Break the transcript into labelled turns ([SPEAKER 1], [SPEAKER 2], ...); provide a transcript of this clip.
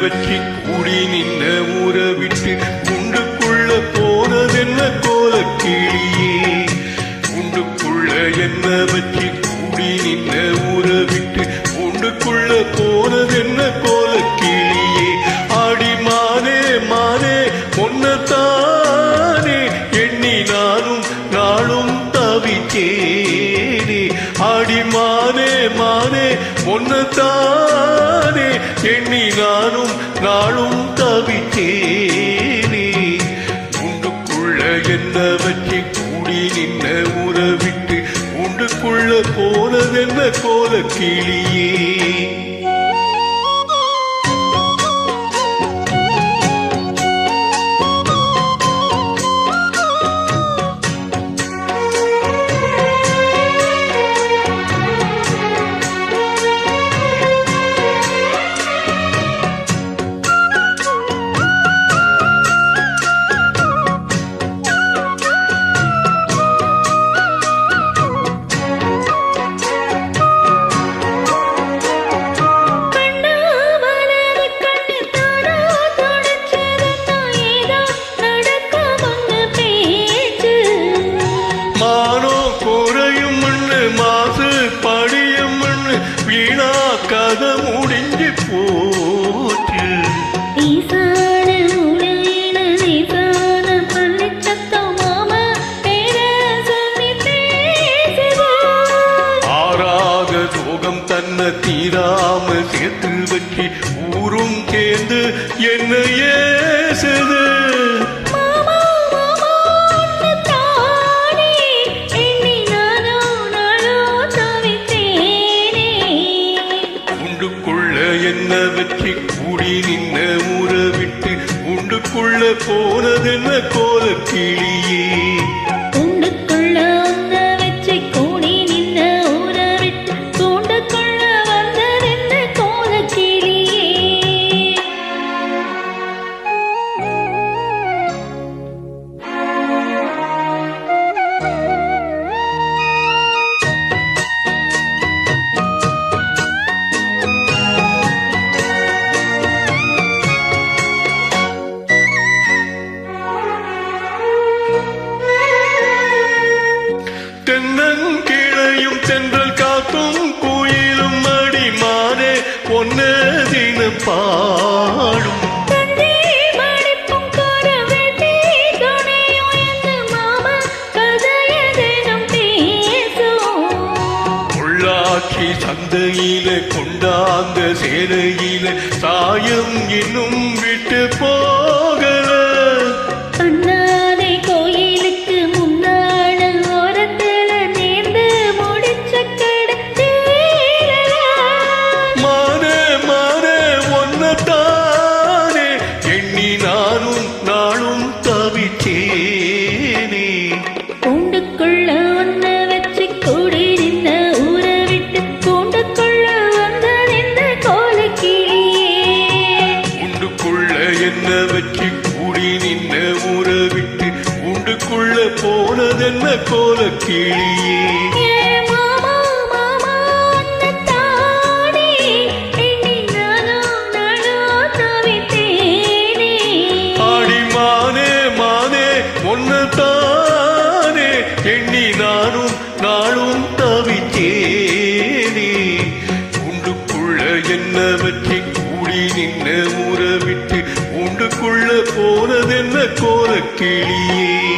[SPEAKER 1] வச்சு கூடி நின்ன ஊரை விட்டு குண்டுக்குள்ள போனதென்ன கோலக்கிளியே. குண்டுக்குள்ள என்ன வச்சு கூடி நின்ன ஊரை விட்டு குண்டுக்குள்ள போனதென்ன கோலக்கிளியே. ஆடி மானே மானே ஒன்னத்தானே எண்ணி நானும் நாளும் தவிச்சேனே. ஆடி மானே மானே ஒன்னத்தானே எண்ணி நானும் நாளும் தவிச்சேனே. குண்டுக்குள்ள என்ன வச்சு கூடி நின்ன ஊரை விட்டு குண்டுக்குள்ள போனதென்ன கோலக்கிளியே. வீணா கதை முடிஞ்சு போச்சு.
[SPEAKER 2] ஈசான மூலையில ஈசான பள்ளிச்சத்தம் மாமா பேர சொல்லி பேசுது.
[SPEAKER 1] ஆறாக சோகம் தன்னை தீராம சேர்த்து வச்சு ஊரும் சேர்ந்து என்ன ஏசுது. என்ன வச்சு கூடி நின்ன ஊரை விட்டு உண்டுக்குள்ள போனதென்ன கோலக்கிளியே.
[SPEAKER 2] உண்டுக்குள்ள ஒன்ன வச்சு கூடி நின்ன ஊரை விட்டு கூண்டுக்குள்ள வந்ததென்ன கோலக்கிளியே.
[SPEAKER 1] தென்னங்கிளையும் தென்றல் காத்தும் கோயிலும் அடிமானே ஒன்ன தினம் பாடும். உள்ளாட்சி சந்தையில கொண்டாந்த சேலையில சாயம் இன்னும் விட்டு போகல.
[SPEAKER 2] கூண்டுக்குள்ள ஒன்ன வச்சு கூடி நின்ன ஊரை விட்டு கூண்டுக்குள்ள வந்ததென்ன கோலக்கிளியே.
[SPEAKER 1] கூண்டுக்குள்ள என்ன வச்சு கூடி நின்ன ஊரை விட்டு கூண்டுக்குள்ள போனதென்ன கோலக்கிளியே. ஒன்னதானே எண்ணி நானும் நாளும் தவிச்சேனே. உண்டுக்குள்ள என்ன வச்சு கூடி நின்ன ஊரை விட்டு உண்டுக்குள்ள போனதென்ன கோலக்கிளியே.